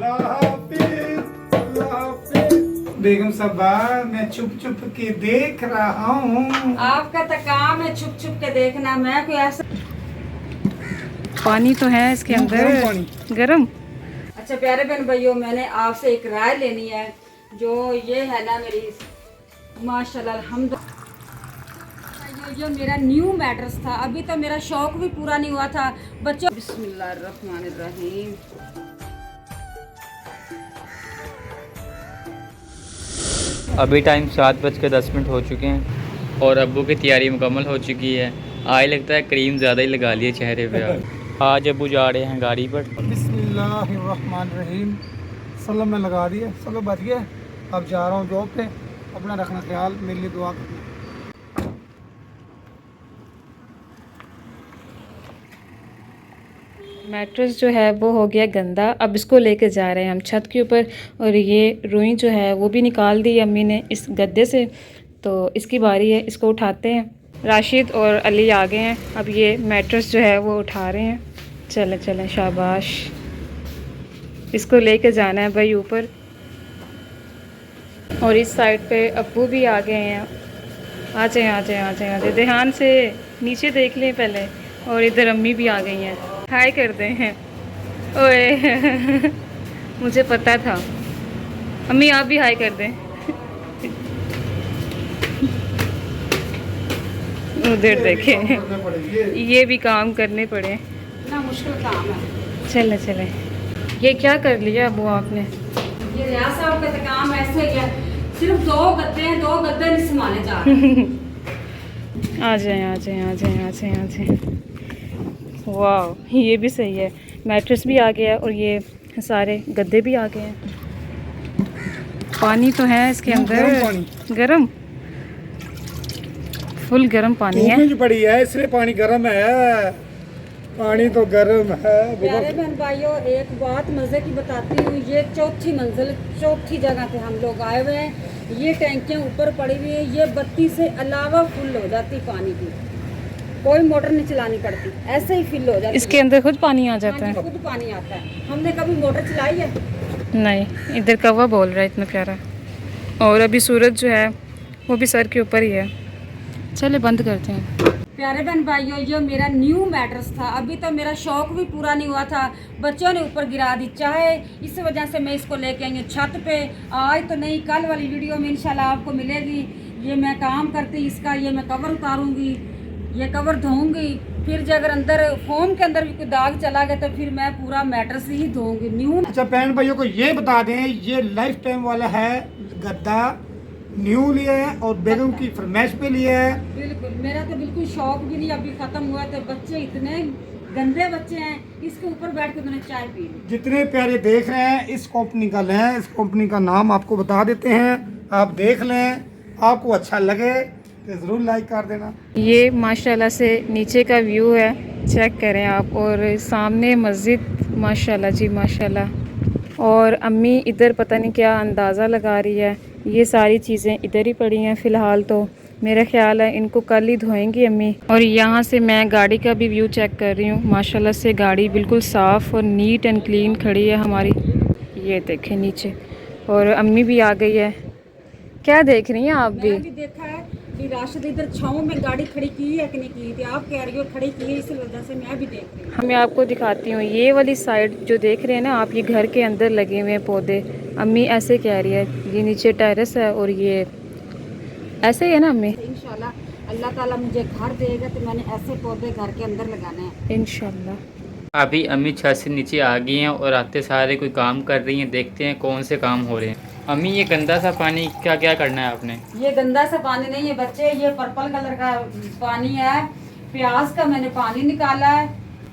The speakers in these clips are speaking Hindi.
अल्लाह हाफिज, अल्लाह हाफिज। बेगम साहबा, मैं छुप छुप के देख रहा हूँ। आपका तो काम है छुप छुप के देखना। मैं कोई ऐसा पानी तो है इसके अंदर गरम पानी। गरम। अच्छा प्यारे बहन भाइयों, मैंने आपसे एक राय लेनी है। जो ये है ना मेरी माशाल्लाह अल्हम्दुलिल्लाह, जो मेरा न्यू मैट्रेस था, अभी तो मेरा शौक भी पूरा नहीं हुआ था बच्चों। बिस्मिल्लाहिर्रहमानिर्रहीम। अभी टाइम 7:10 हो चुके हैं और अब्बू की तैयारी मुकम्मल हो चुकी है। आज लगता है क्रीम ज़्यादा ही लगा लिए चेहरे पे। आज अब्बू जा रहे हैं गाड़ी पर। बिस्मिल्लाहिर्रहमानिर्रहीम। सलाम में लगा दिया, चलो बच गया। अब जा रहा हूँ जॉब पे। अपना रखना ख्याल, मेरे लिए दुआ करना। मैट्रेस जो है वो हो गया गंदा। अब इसको लेके जा रहे हैं हम छत के ऊपर। और ये रुई जो है वो भी निकाल दी अम्मी ने इस गद्दे से। तो इसकी बारी है, इसको उठाते हैं। राशिद और अली आ गए हैं। अब ये मैट्रेस जो है वो उठा रहे हैं। चलें चलें, शाबाश। इसको लेके जाना है भाई ऊपर। और इस साइड पे अब्बू भी आ गए हैं। आ जाए आ जाए आ जाए आ जाए, ध्यान से नीचे देख लें पहले। और इधर अम्मी भी आ गई हैं। हाय करते हैं। ओए मुझे पता था। अम्मी आप भी हाय कर दें। उधर देखें, ये भी काम करने पड़े। इतना मुश्किल काम है। चले चले। ये क्या कर लिया अबू आपने? ये रियाज साहब का तो काम ऐसे गया, सिर्फ 2 गद्दे हैं, 2 गद्दे नहीं संभाले जा रहे। आ जाए आ जाए आ जाए आ जाए आ जाए। वाह, ये भी सही है। मैट्रेस भी आ गया और ये सारे गद्दे भी आ गए हैं। पानी तो है इसके अंदर गरम, फुल गरम पानी है। धूप पड़ी है इसलिए पानी गर्म है। पानी तो गर्म है। प्यारे बहन भाइयों, एक बात मज़े की बताती हूँ। ये 4थी मंजिल, 4थी जगह पे हम लोग आए हुए हैं। ये टैंकियाँ ऊपर पड़ी हुई है। ये बत्ती से अलावा फुल हो जाती पानी की, कोई मोटर नहीं चलानी पड़ती, ऐसे ही फिल हो जाती। इसके अंदर खुद पानी आ जाता है? खुद पानी आता है। हमने कभी मोटर चलाई है? नहीं। इधर कौवा बोल रहा है इतना प्यारा। और अभी सूरज जो है वो भी सर के ऊपर ही है। चले बंद करते हैं। प्यारे बहन भाइयों, ये मेरा न्यू मैट्रेस था, अभी तो मेरा शौक भी पूरा नहीं हुआ था, बच्चों ने ऊपर गिरा दी चाहे, इस वजह से मैं इसको लेके आई हूँ छत पे। आज तो नहीं, कल वाली वीडियो में इंशाल्लाह आपको मिलेगी। ये मैं काम करती इसका, ये मैं कवर उतारूंगी, ये कवर धोऊंगी। फिर जो अगर अंदर फोम के अंदर भी कोई दाग चला गया तो फिर मैं पूरा मैट्रेस ही धोऊंगी न्यू। अच्छा बहन भाइयों को ये बता दें, ये लाइफ टाइम वाला है गद्दा, न्यू लिया है और बेगम की फरमाइश पे लिया है। बिल्कुल, मेरा तो बिल्कुल शौक भी नहीं अभी खत्म हुआ। तो बच्चे इतने गंदे बच्चे हैं, इसके ऊपर बैठ के उन्होंने चाय पी ली। जितने प्यारे देख रहे हैं इस कंपनी का लें। इस कंपनी का नाम आपको बता देते हैं, आप देख लें। आपको अच्छा लगे तो ज़रूर लाइक कर देना। ये माशाल्लाह से नीचे का व्यू है, चेक करें आप। और सामने मस्जिद, माशाल्लाह जी माशाल्लाह। और अम्मी इधर पता नहीं क्या अंदाज़ा लगा रही है। ये सारी चीज़ें इधर ही पड़ी हैं फ़िलहाल। तो मेरा ख्याल है इनको कल ही धोएंगी अम्मी। और यहाँ से मैं गाड़ी का भी व्यू चेक कर रही हूँ। माशाल्लाह से गाड़ी बिल्कुल साफ़ और नीट एंड क्लीन खड़ी है हमारी। ये देखें नीचे। और अम्मी भी आ गई है। क्या देख रही हैं आप भी? मैंने भी देखा है कि राशिद इधर छाँव में गाड़ी खड़ी की है कि नहीं की थी। आप कह रही हो खड़ी की है, इस वजह से मैं भी देख रही हूँ। मैं आपको दिखाती हूँ। ये वाली साइड जो देख रहे हैं ना आप, ये घर के अंदर लगे हुए हैं पौधे। अम्मी ऐसे कह रही है। ये नीचे टेरेस है और ये ऐसे ही है ना अम्मी? इंशाल्लाह अल्लाह ताला मुझे घर देगा तो मैंने ऐसे पौधे घर के अंदर लगाने हैं इंशाल्लाह। अभी अम्मी छत से नीचे आ गई हैं और आते सारे कोई काम कर रही हैं। देखते हैं कौन से काम हो रहे हैं। अम्मी ये गंदा सा पानी का क्या करना है आपने? ये गंदा सा पानी नहीं है बच्चे, ये पर्पल कलर का पानी है। प्याज का मैंने पानी निकाला है।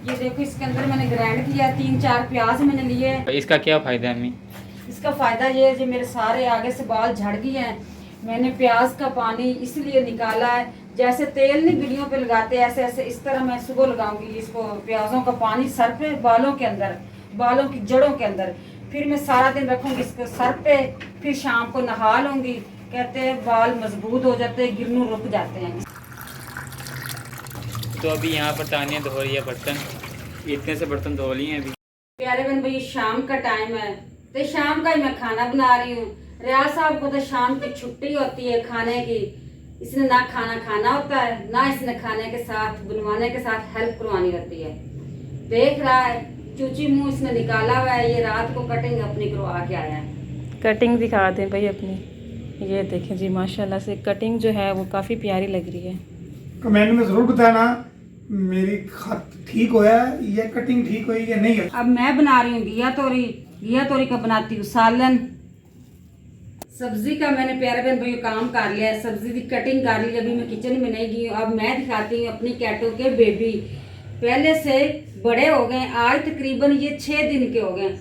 ये देखो इसके अंदर मैंने ग्राइंड किया, 3-4 प्याज मैंने लिए। इसका क्या फ़ायदा है अम्मी? इसका फायदा ये है जो मेरे सारे आगे से बाल झड़ गए हैं। मैंने प्याज का पानी इसलिए निकाला है, जैसे तेल नहीं बिलियों पे लगाते ऐसे ऐसे इस तरह मैं सुबह लगाऊंगी इसको, प्याजों का पानी सर पे, बालों के अंदर, बालों की जड़ों के अंदर। फिर मैं सारा दिन रखूंगी इसको सर पे, फिर शाम को नहा लूंगी। कहते हैं बाल मजबूत हो जाते हैं, गिरनू रुक जाते हैं। तो अभी यहाँ पर तानिया धो रही है बर्तन। इतने से बर्तन धो लिए हैं अभी। प्यारे बहन भाई, शाम का टाइम है, तो शाम का ही मैं खाना बना रही हूँ। रियाज साहब को तो शाम की छुट्टी होती है खाने की, इसने ना खाना खाना होता है, ना इसने खाने के साथ बनवाने के साथ हेल्प करवानी होती है। देख रहा है चूची मुंह इसने निकाला हुआ है, ये रात को कटिंग अपनी करवा के आया है। कटिंग दिखा दें भाई अपनी, ये देखें जी माशाल्लाह से कटिंग जो है वो काफ़ी प्यारी लग रही है। कमेंट में ज़रूर बताना मेरी खत ठीक होया है या कटिंग ठीक हुई या नहीं है। अब मैं बना रही हूँ घिया तोरी का बनाती हूँ सालन। सब्जी का मैंने प्यारे बहन भाई काम कर लिया है, सब्जी की कटिंग कर ली। अभी मैं किचन में नहीं गई हूँ। अब मैं दिखाती हूँ अपनी कैटो के बेबी, पहले से बड़े हो गए, आज तकरीबन ये 6 दिन के हो गए।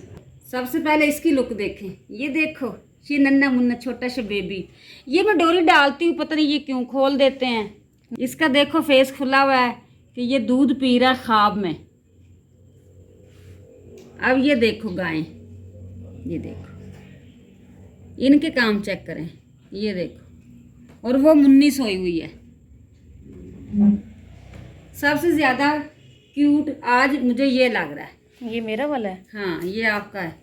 सबसे पहले इसकी लुक देखें, ये देखो ये नन्ना मुन्ना छोटा सा बेबी। ये मैं डोरी डालती हूँ, पता नहीं ये क्यों खोल देते हैं। इसका देखो फेस खुला हुआ है कि ये दूध पी रहा है ख्वाब में। अब ये देखो गाय, ये देखो इनके काम चेक करें, ये देखो। और वो मुन्नी सोई हुई है। सबसे ज्यादा क्यूट आज मुझे ये लग रहा है। ये मेरा वाला है? हाँ ये आपका है,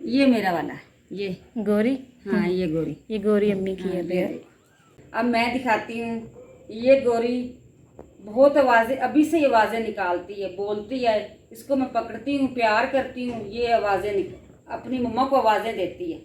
ये मेरा वाला है। ये गोरी? हाँ ये गोरी, ये गोरी अम्मी की हाँ, है ये भैया। देखो। अब मैं दिखाती हूँ, ये गोरी बहुत आवाज़ें अभी से आवाज़ें निकालती है, बोलती है। इसको मैं पकड़ती हूँ, प्यार करती हूँ, ये आवाज़ें अपनी मम्मा को आवाज़ें देती है।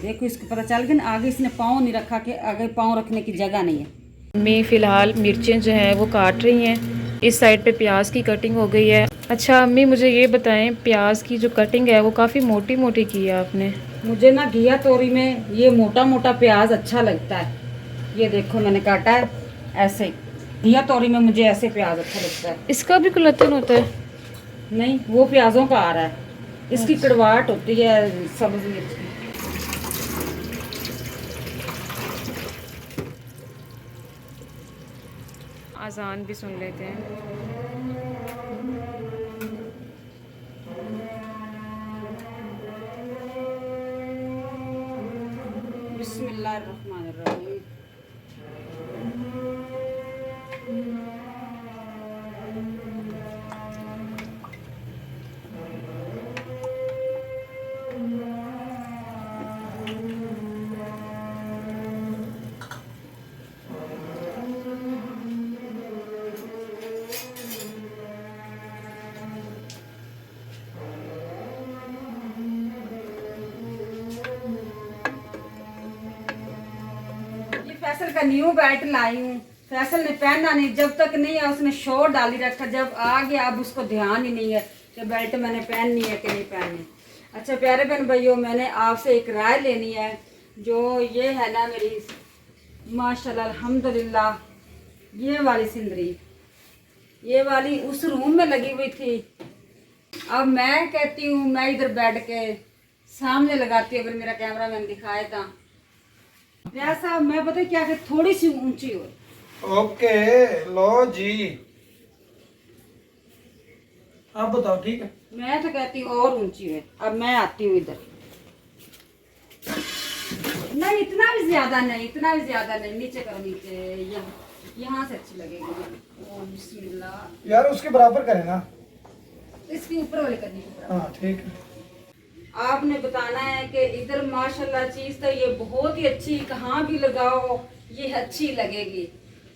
देखो इसको पता चल गया ना, आगे इसने पाँव नहीं रखा, कि आगे पाँव रखने की जगह नहीं है। अम्मी फ़िलहाल मिर्चें जो हैं वो काट रही हैं। इस साइड पे प्याज की कटिंग हो गई है। अच्छा अम्मी मुझे ये बताएं, प्याज की जो कटिंग है वो काफ़ी मोटी मोटी की है आपने। मुझे ना घिया तोरी में ये मोटा मोटा प्याज अच्छा लगता है। ये देखो मैंने काटा है ऐसे, घिया तोरी में मुझे ऐसे प्याज अच्छा लगता है। इसका भी कुलतन होता है? नहीं वो प्याजों का आ रहा है, इसकी कड़वाहट होती है सब्ज़ मिर्च की। अजान भी सुन लेते हैं। बिस्मिल्लाहिर्रहमानिर्रहीम। फैसल का न्यू बैट लाई हूँ। फैसल ने पहना नहीं, जब तक नहीं है उसने शोर डाली रखा। जब आ गया अब उसको ध्यान ही नहीं है कि बेल्ट मैंने पहननी है कि नहीं पहननी। अच्छा प्यारे बहन भाइयों, मैंने आपसे एक राय लेनी है। जो ये है ना मेरी माशाल्लाह अल्हम्दुलिल्लाह, ये वाली सिंदरी, ये वाली उस रूम में लगी हुई थी। अब मैं कहती हूँ मैं इधर बेड के सामने लगाती हूँ, अगर मेरा कैमरा मैन दिखाए था। साहब मैं पता क्या कि थोड़ी सी ऊंची हो। ओके लो जी, आप बताओ ठीक है। मैं तो कहती हूँ और ऊंची है। अब मैं आती हूँ इधर, नहीं इतना भी ज्यादा नहीं, इतना भी ज्यादा नहीं। नीचे करो, नीचे यहाँ से अच्छी लगेगी। ओ बिस्मिल्लाह। यार उसके बराबर करें ना, इसकी ऊपर वाली करनी है। हाँ ठीक है। आपने बताना है कि इधर माशाल्लाह चीज तो ये बहुत ही अच्छी, कहाँ भी लगाओ ये अच्छी लगेगी।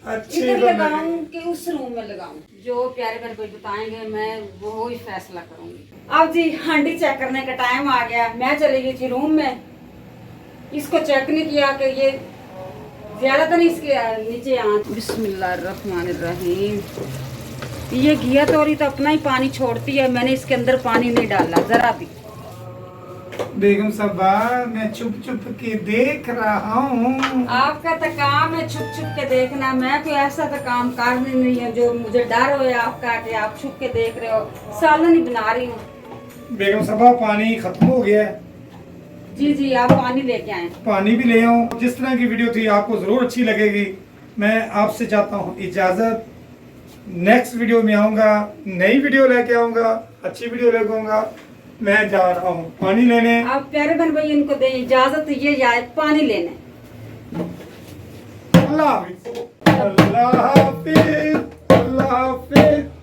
अच्छी इधर तो लगाऊं कि उस रूम में लगाऊं, जो प्यारे भाई कोई बताएंगे मैं वो ही फैसला करूंगी। अब जी हांडी चेक करने का टाइम आ गया। मैं चली गई थी रूम में, इसको चेक नहीं किया कि ये ज्यादा तो नहीं इसके नीचे आंच। बिस्मिल्लाहिर्रहमानिर्रहीम। ये घिया तोरी तो अपना ही पानी छोड़ती है, मैंने इसके अंदर पानी नहीं डाला जरा भी। बेगम साहबा मैं चुप चुप के देख रहा हूँ। आपका तो काम है छुप छुप के देखना, मैं कोई ऐसा तो काम कर नहीं है जो मुझे डर हो आपका कि आप छुप के देख रहे हो। सालन ही बना रही हूँ। बेगम साहबा पानी खत्म हो गया है। जी जी आप पानी लेके आए। पानी भी ले आऊँ। जिस तरह की वीडियो थी आपको जरूर अच्छी लगेगी। मैं आपसे चाहता हूँ इजाजत। नेक्स्ट वीडियो में आऊँगा, नई वीडियो लेके आऊँगा, अच्छी वीडियो लेके आऊँगा। मैं जा रहा हूँ पानी लेने। आप प्यारे बहन भाई इनको दें इजाजत, ये जाए पानी लेने। अल्लाह हाफिज, अल्लाह हाफिज, अल्लाह हाफिज।